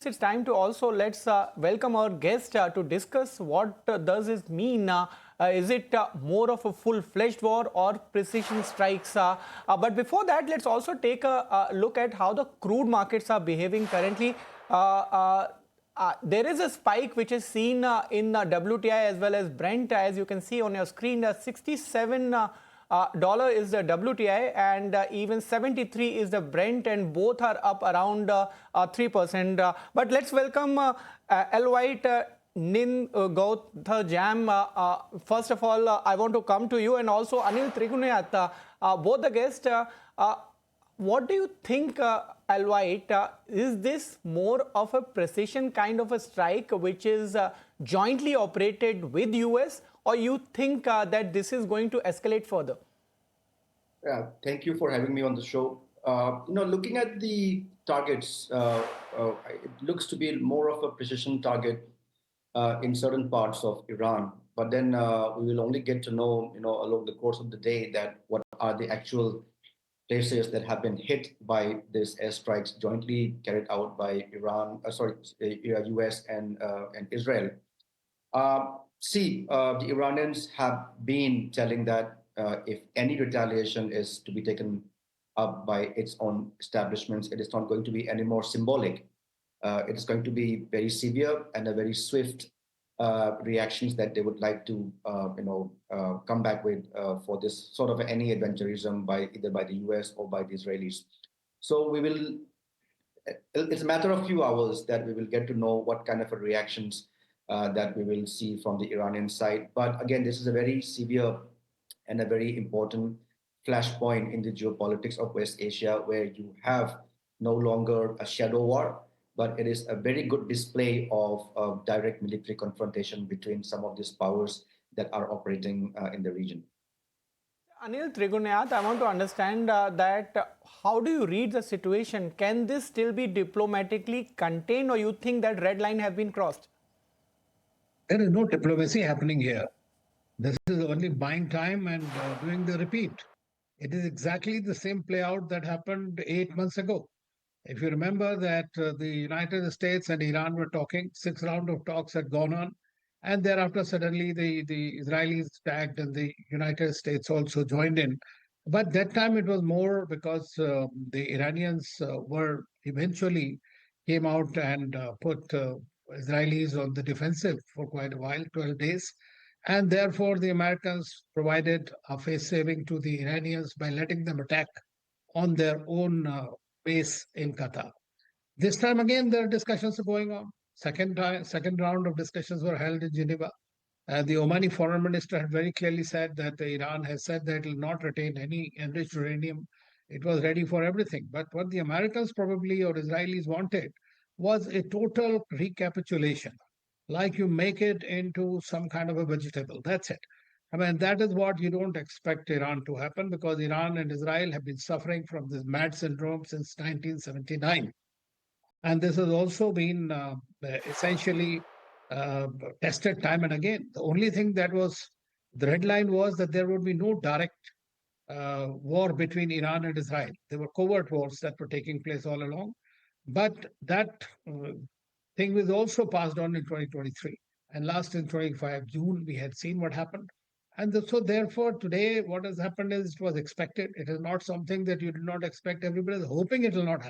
It's time to also let's welcome our guest to discuss what does it mean. Is it more of a full-fledged war or precision strikes? But before that, let's also take a look at how the crude markets are behaving currently. Uh, uh, there is a spike which is seen in WTI as well as Brent, as you can see on your screen. 67 dollar is the WTI and even 73 is the Brent, and both are up around 3%. But let's welcome L White. Nin Gautha Jam. First of all, I want to come to you, and also Anil Trigunayat, both the guests. What do you think, Al White? Is this more of a precision kind of a strike which is jointly operated with US, or you think that this is going to escalate further? Yeah, thank you for having me on the show. Looking at the targets, it looks to be more of a precision target in certain parts of Iran. But then we will only get to know, along the course of the day that what are the actual places that have been hit by these airstrikes jointly carried out by US and Israel. The Iranians have been telling that if any retaliation is to be taken up by its own establishments, it is not going to be any more symbolic. It is going to be very severe and a very swift reactions that they would like to, come back with for this sort of any adventurism by either by the US or by the Israelis. So we will. It's a matter of few hours that we will get to know what kind of a reactions that we will see from the Iranian side. But again, this is a very severe and a very important flashpoint in the geopolitics of West Asia, where you have no longer a shadow war, but it is a very good display of direct military confrontation between some of these powers that are operating in the region. Anil Trigunayat, I want to understand that how do you read the situation? Can this still be diplomatically contained, or you think that red line has been crossed? There is no diplomacy happening here. This is only buying time and doing the repeat. It is exactly the same play out that happened 8 months ago. If you remember that the United States and Iran were talking, 6 rounds of talks had gone on, and thereafter suddenly the Israelis tagged and the United States also joined in. But that time it was more because the Iranians were eventually came out and put Israelis on the defensive for quite a while, 12 days. And therefore, the Americans provided a face saving to the Iranians by letting them attack on their own base in Qatar. This time again, there are discussions are going on. Second round of discussions were held in Geneva. The Omani foreign minister had very clearly said that Iran has said that it will not retain any enriched uranium. It was ready for everything. But what the Americans probably or Israelis wanted was a total recapitulation, like you make it into some kind of a vegetable. That's it. I mean, that is what you don't expect Iran to happen, because Iran and Israel have been suffering from this MAD syndrome since 1979. And this has also been essentially tested time and again. The only thing that was the red line was that there would be no direct war between Iran and Israel. There were covert wars that were taking place all along. But that thing was also passed on in 2023. And last in 25 June, we had seen what happened. And so therefore, today, what has happened is it was expected. It is not something that you did not expect. Everybody is hoping it will not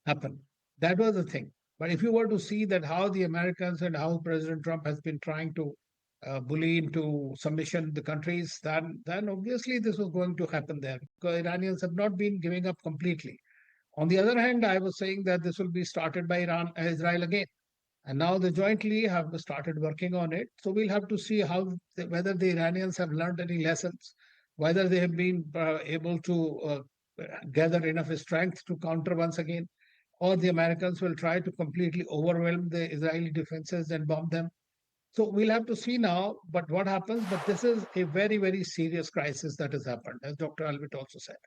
happen. That was the thing. But if you were to see that how the Americans and how President Trump has been trying to bully into submission the countries, then obviously this was going to happen there, because Iranians have not been giving up completely. On the other hand, I was saying that this will be started by Israel again. And now they jointly have started working on it. So we'll have to see whether the Iranians have learned any lessons, whether they have been able to gather enough strength to counter once again, or the Americans will try to completely overwhelm the Israeli defenses and bomb them. So we'll have to see now, but what happens. But this is a very, very serious crisis that has happened, as Dr. Albert also said.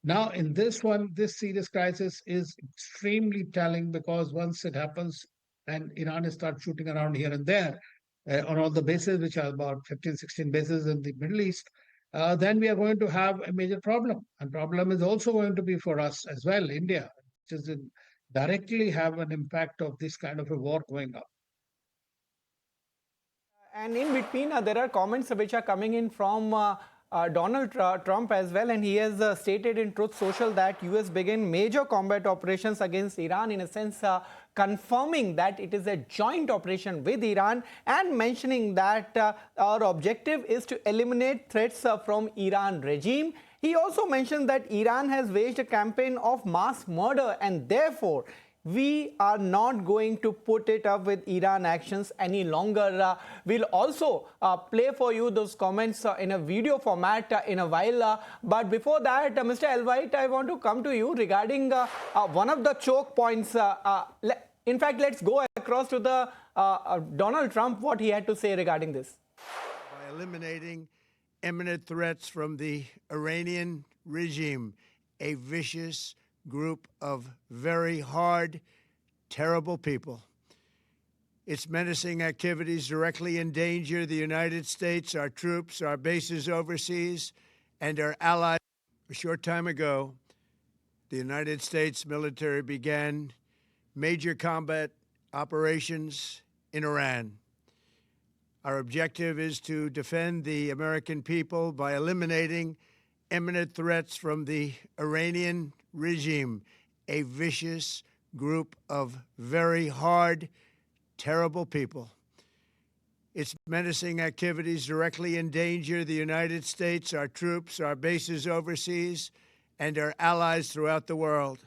Now, in this one, this serious crisis is extremely telling, because once it happens and Iran starts shooting around here and there on all the bases, which are about 15, 16 bases in the Middle East, then we are going to have a major problem. And problem is also going to be for us as well, India, which is directly have an impact of this kind of a war going up. And in between, there are comments which are coming in from Donald Trump as well, and he has stated in Truth Social that US began major combat operations against Iran, in a sense confirming that it is a joint operation with Iran, and mentioning that our objective is to eliminate threats from Iran regime. He also mentioned that Iran has waged a campaign of mass murder, and therefore we are not going to put it up with Iran actions any longer. We'll also play for you those comments in a video format in a while. But before that, Mr. Elvite, I want to come to you regarding one of the choke points. In fact, let's go across to the Donald Trump, what he had to say regarding this. By eliminating imminent threats from the Iranian regime, a vicious group of very hard, terrible people. Its menacing activities directly endanger the United States, our troops, our bases overseas, and our allies. A short time ago, the United States military began major combat operations in Iran. Our objective is to defend the American people by eliminating imminent threats from the Iranian regime, a vicious group of very hard, terrible people. Its menacing activities directly endanger the United States, our troops, our bases overseas, and our allies throughout the world.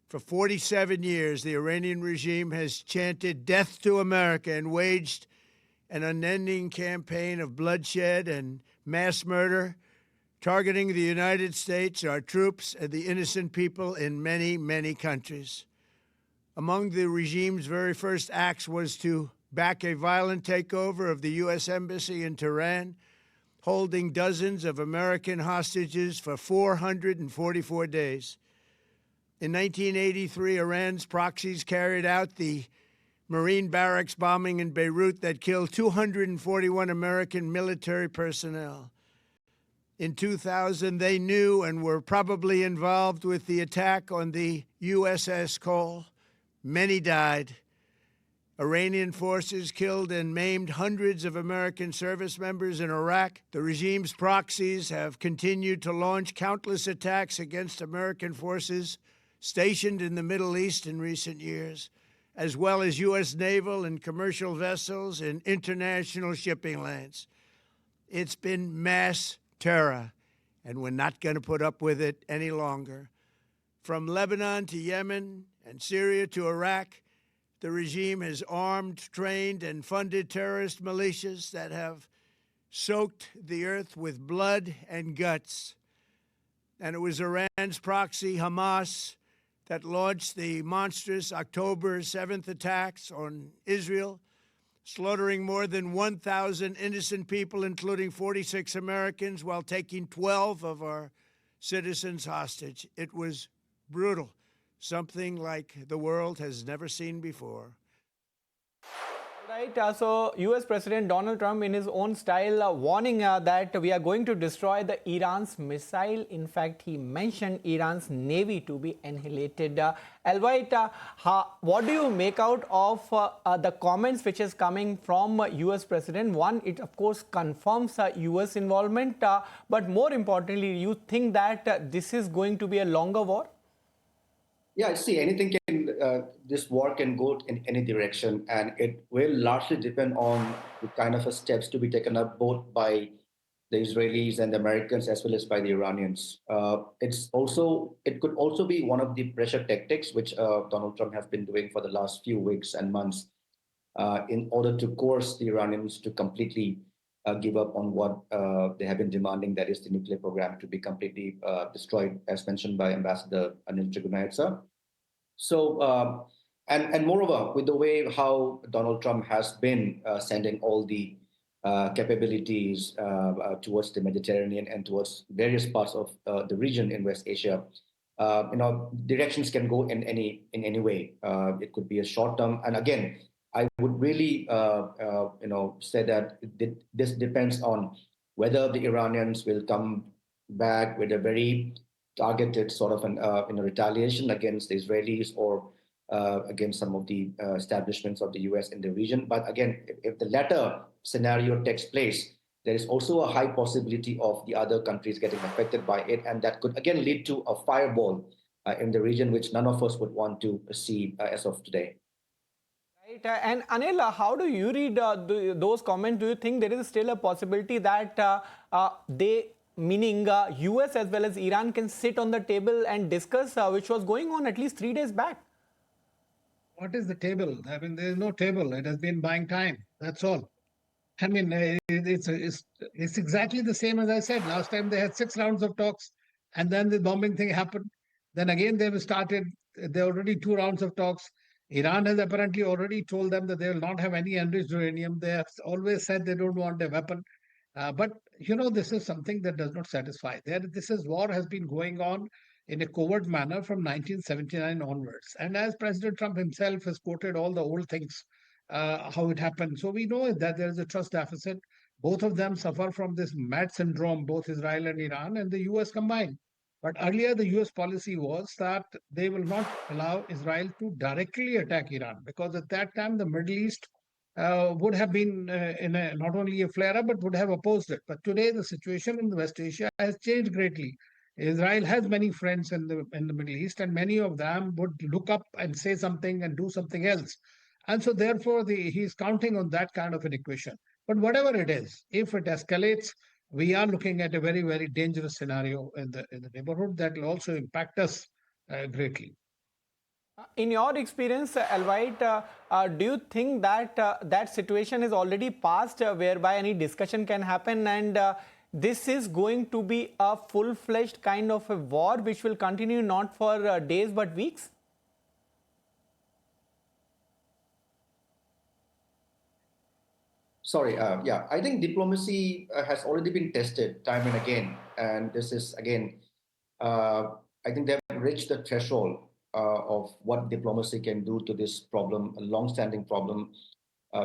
For 47 years, the Iranian regime has chanted death to America and waged an unending campaign of bloodshed and mass murder, targeting the United States, our troops, and the innocent people in many, many countries. Among the regime's very first acts was to back a violent takeover of the U.S. Embassy in Tehran, holding dozens of American hostages for 444 days. In 1983, Iran's proxies carried out the Marine barracks bombing in Beirut that killed 241 American military personnel. In 2000, they knew and were probably involved with the attack on the USS Cole. Many died. Iranian forces killed and maimed hundreds of American service members in Iraq. The regime's proxies have continued to launch countless attacks against American forces stationed in the Middle East in recent years, as well as U.S. naval and commercial vessels and international shipping lanes. It's been mass terror, and we're not going to put up with it any longer. From Lebanon to Yemen and Syria to Iraq, the regime has armed, trained, and funded terrorist militias that have soaked the earth with blood and guts. And it was Iran's proxy, Hamas, that launched the monstrous October 7th attacks on Israel, slaughtering more than 1,000 innocent people, including 46 Americans, while taking 12 of our citizens hostage. It was brutal, something like the world has never seen before. Right, so US President Donald Trump, in his own style, warning that we are going to destroy the Iran's missile. In fact, he mentioned Iran's navy to be annihilated. Elvite, what do you make out of the comments which is coming from US President? One, it of course confirms US involvement, but more importantly, you think that this is going to be a longer war? Yeah, see, anything can, this war can go in any direction, and it will largely depend on the kind of steps to be taken up both by the Israelis and the Americans as well as by the Iranians. It could also be one of the pressure tactics which Donald Trump has been doing for the last few weeks and months in order to coerce the Iranians to completely give up on what they have been demanding, that is the nuclear program to be completely destroyed, as mentioned by Ambassador Anil Chugnaitsa. So, and moreover, with the way how Donald Trump has been sending all the capabilities towards the Mediterranean and towards various parts of the region in West Asia, directions can go in any way. It could be a short term, and again, I would really, say that this depends on whether the Iranians will come back with a very targeted sort of an retaliation against the Israelis, or against some of the establishments of the US in the region. But again, if the latter scenario takes place, there is also a high possibility of the other countries getting affected by it, and that could again lead to a fireball in the region, which none of us would want to see as of today. Right. And Anil, how do you read those comments? Do you think there is still a possibility that meaning US as well as Iran, can sit on the table and discuss, which was going on at least 3 days back? What is the table? I mean, there is no table. It has been buying time. That's all. I mean, it's exactly the same as I said. Last time they had 6 rounds of talks, and then the bombing thing happened. Then again they've started. There are already 2 rounds of talks. Iran has apparently already told them that they will not have any enriched uranium. They have always said they don't want a weapon. But this is something that does not satisfy. War has been going on in a covert manner from 1979 onwards. And as President Trump himself has quoted all the old things, how it happened. So we know that there is a trust deficit. Both of them suffer from this mad syndrome, both Israel and Iran and the US combined. But earlier, the US policy was that they will not allow Israel to directly attack Iran, because at that time, the Middle East would have been not only a flare up, but would have opposed it. But today, the situation in West Asia has changed greatly. Israel has many friends in the Middle East, and many of them would look up and say something and do something else. And so, therefore, he's counting on that kind of an equation. But whatever it is, if it escalates, we are looking at a very, very dangerous scenario in the neighborhood that will also impact us greatly. In your experience, Alvite, do you think that that situation is already past, whereby any discussion can happen, and this is going to be a full-fledged kind of a war which will continue not for days but weeks? Sorry, yeah, I think diplomacy has already been tested time and again, and this is again, I think they've reached the threshold of what diplomacy can do to this problem, a long-standing problem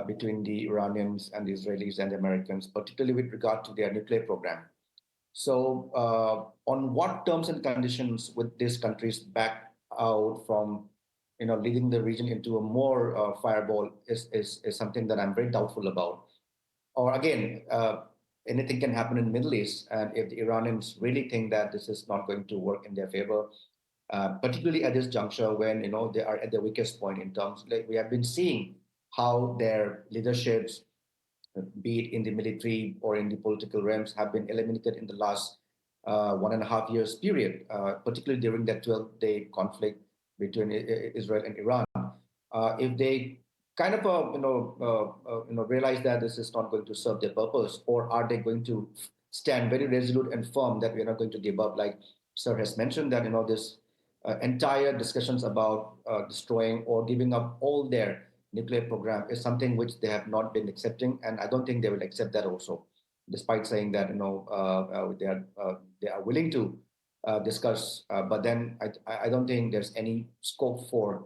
between the Iranians and the Israelis and the Americans, particularly with regard to their nuclear program. So, on what terms and conditions would these countries back out from, leading the region into a more fireball is something that I'm very doubtful about. Or again, anything can happen in the Middle East, and if the Iranians really think that this is not going to work in their favor, particularly at this juncture when they are at their weakest point in terms, like we have been seeing how their leaderships, be it in the military or in the political realms, have been eliminated in the last 1.5 years period, particularly during that 12-day conflict between Israel and Iran. If they kind of realize that this is not going to serve their purpose, or are they going to stand very resolute and firm that we're not going to give up, like Sir has mentioned, that this entire discussions about destroying or giving up all their nuclear program is something which they have not been accepting, and I don't think they will accept that also, despite saying that they are willing to discuss. But then I don't think there's any scope for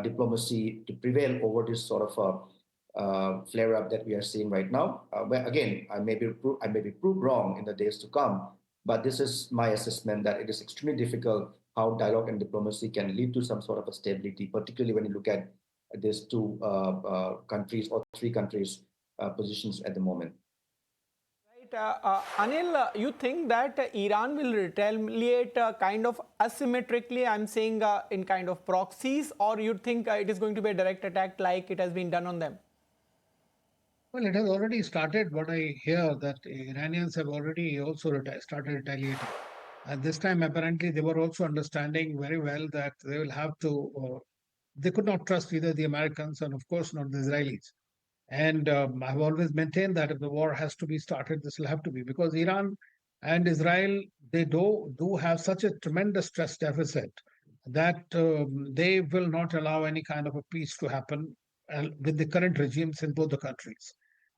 diplomacy to prevail over this sort of flare up that we are seeing right now. But again, I may be proved wrong in the days to come. But this is my assessment, that it is extremely difficult how dialogue and diplomacy can lead to some sort of a stability, particularly when you look at these two countries or three countries' positions at the moment. Right. Anil, you think that Iran will retaliate kind of asymmetrically, I'm saying in kind of proxies, or you think it is going to be a direct attack like it has been done on them? Well, it has already started. What I hear, that Iranians have already also started retaliating. And this time, apparently, they were also understanding very well that they will have to, they could not trust either the Americans and, of course, not the Israelis. And I've always maintained that if the war has to be started, this will have to be, because Iran and Israel, they do have such a tremendous trust deficit that they will not allow any kind of a peace to happen with the current regimes in both the countries.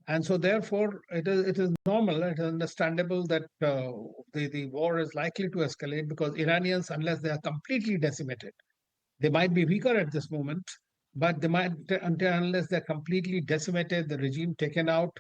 And so, therefore, it is normal, it is understandable that the war is likely to escalate, because Iranians, unless they are completely decimated, they might be weaker at this moment, but they might, until unless they're completely decimated, the regime taken out,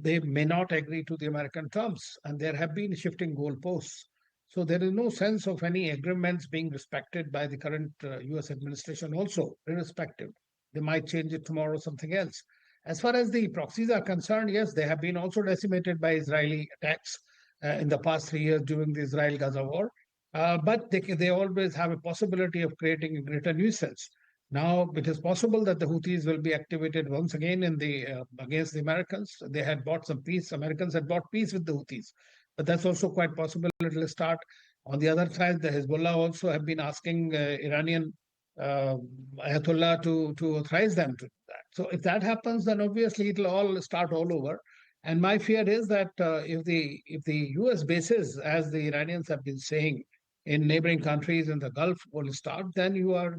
they may not agree to the American terms. And there have been shifting goalposts. So there is no sense of any agreements being respected by the current US administration also, irrespective. They might change it tomorrow, something else. As far as the proxies are concerned, yes, they have been also decimated by Israeli attacks in the past 3 years during the Israel-Gaza war. But they always have a possibility of creating a greater nuisance. Now, it is possible that the Houthis will be activated once again in the against the Americans. They had bought some peace. Americans had bought peace with the Houthis, but that's also quite possible it will start. On the other side, the Hezbollah also have been asking Iranian Ayatollah to authorize them to do that. So if that happens, then obviously it will all start all over. And my fear is that if the U.S. bases, as the Iranians have been saying, in neighboring countries in the Gulf will start, then you are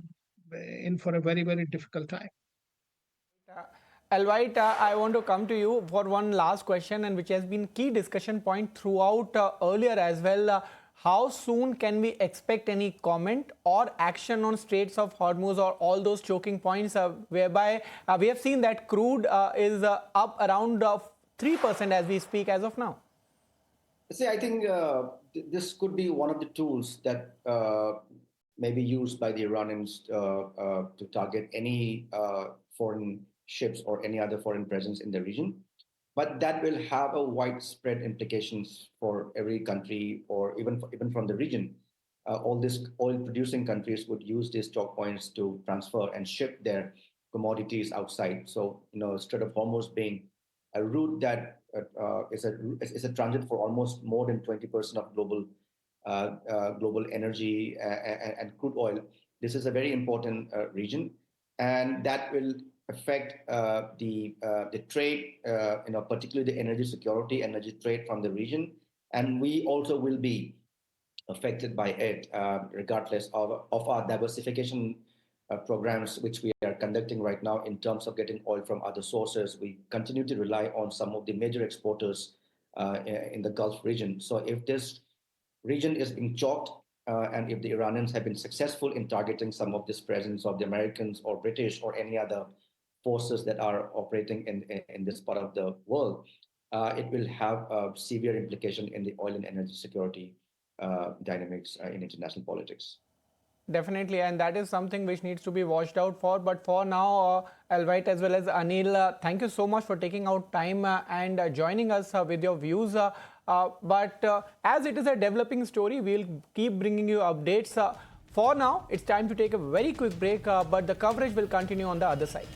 in for a very, very difficult time. Alvite, I want to come to you for one last question, and which has been key discussion point throughout earlier as well. How soon can we expect any comment or action on Straits of Hormuz or all those choking points, whereby we have seen that crude is up around 3% as we speak as of now? See, I think this could be one of the tools that may be used by the Iranians to target any foreign ships or any other foreign presence in the region. But that will have a widespread implications for every country, or even from the region. All these oil-producing countries would use these choke points to transfer and ship their commodities outside. So, Strait of Hormuz being a route that is a transit for almost more than 20% of global energy and crude oil. This is a very important region, and that will affect the trade, particularly the energy security, energy trade from the region, and we also will be affected by it, regardless of our diversification programs, which we are conducting right now in terms of getting oil from other sources. We continue to rely on some of the major exporters in the Gulf region. So if this region is being choked, and if the Iranians have been successful in targeting some of this presence of the Americans or British or any other forces that are operating in this part of the world, it will have a severe implication in the oil and energy security dynamics in international politics. Definitely, and that is something which needs to be watched out for. But for now, Alvite as well as Anil, thank you so much for taking out time and joining us with your views. But as it is a developing story, we'll keep bringing you updates. For now, it's time to take a very quick break, but the coverage will continue on the other side.